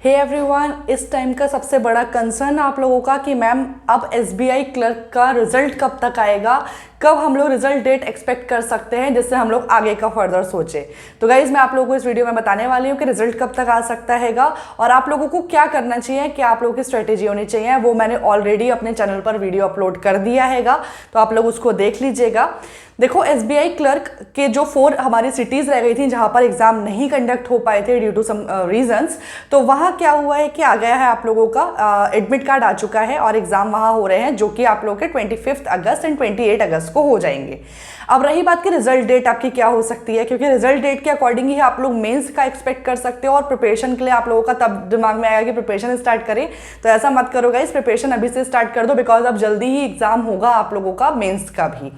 Hey everyone, इस time का सबसे बड़ा कंसर्न आप लोगों का कि मैम अब एसबीआई क्लर्क का रिजल्ट कब तक आएगा, कब हम लोग रिजल्ट डेट एक्सपेक्ट कर सकते हैं जिससे हम लोग आगे का फर्दर सोचें। तो गाइज मैं आप लोगों को इस वीडियो में बताने वाली हूँ कि रिजल्ट कब तक आ सकता हैगा और आप लोगों को क्या करना चाहिए, क्या आप लोगों की स्ट्रेटेजी होनी चाहिए। वो मैंने ऑलरेडी अपने चैनल पर वीडियो अपलोड कर दिया हैगा, तो आप लोग उसको देख लीजिएगा। देखो, एसबीआई क्लर्क के जो 4 हमारी सिटीज़ रह गई थी जहाँ पर एग्जाम नहीं कंडक्ट हो पाए थे ड्यू टू सम रीजंस, तो वहाँ क्या हुआ है कि आ गया है आप लोगों का एडमिट कार्ड आ चुका है और एग्जाम वहाँ हो रहे हैं जो कि आप लोगों के 25 अगस्त एंड 28 अगस्त को हो जाएंगे। अब रही बात कि रिजल्ट डेट आपकी क्या हो सकती है, क्योंकि रिजल्ट डेट के अकॉर्डिंग ही आप लोग मेंस का एक्सपेक्ट कर सकते हो और प्रिपरेशन के लिए आप लोगों का तब दिमाग में आएगा कि प्रिपरेशन स्टार्ट करें। तो ऐसा मत करो गाइस, प्रिपरेशन अभी से स्टार्ट कर दो, बिकॉज अब जल्दी ही एग्जाम होगा आप लोगों का मेंस का भी।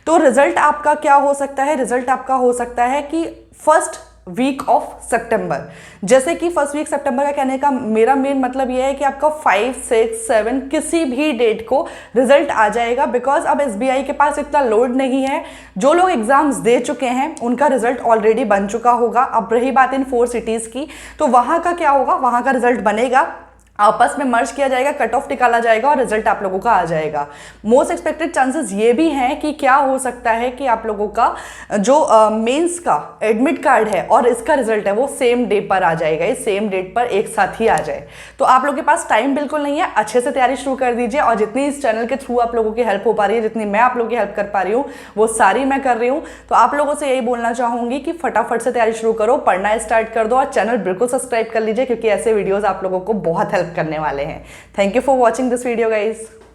तो रिजल्ट आपका क्या हो सकता है, रिजल्ट आपका हो सकता है कि फर्स्ट वीक ऑफ सितंबर। जैसे कि फर्स्ट वीक सितंबर का कहने का मेरा मेन मतलब यह है कि आपका 5, 6, 7 किसी भी डेट को रिजल्ट आ जाएगा, बिकॉज अब एसबीआई के पास इतना लोड नहीं है। जो लोग एग्जाम्स दे चुके हैं उनका रिजल्ट ऑलरेडी बन चुका होगा। अब रही बात इन 4 सिटीज़ की, तो वहाँ का क्या होगा, वहाँ का रिजल्ट बनेगा, आपस में मर्ज किया जाएगा, कट ऑफ निकाला जाएगा और रिजल्ट आप लोगों का आ जाएगा। मोस्ट एक्सपेक्टेड चांसेस ये भी हैं कि क्या हो सकता है कि आप लोगों का जो मेंस का एडमिट कार्ड है और इसका रिजल्ट है वो सेम डे पर आ जाएगा, इस सेम डेट पर एक साथ ही आ जाए। तो आप लोगों के पास टाइम बिल्कुल नहीं है, अच्छे से तैयारी शुरू कर दीजिए और जितनी इस चैनल के थ्रू आप लोगों की हेल्प हो पा रही है, जितनी मैं आप लोगों की हेल्प कर पा रही हूँ वो सारी मैं कर रही हूँ। तो आप लोगों से यही बोलना चाहूँगी कि फटाफट से तैयारी शुरू करो, पढ़ना स्टार्ट कर दो और चैनल बिल्कुल सब्सक्राइब कर लीजिए, क्योंकि ऐसे वीडियोज़ आप लोगों को बहुत हेल्प करने वाले हैं। Thank you for watching this video, guys.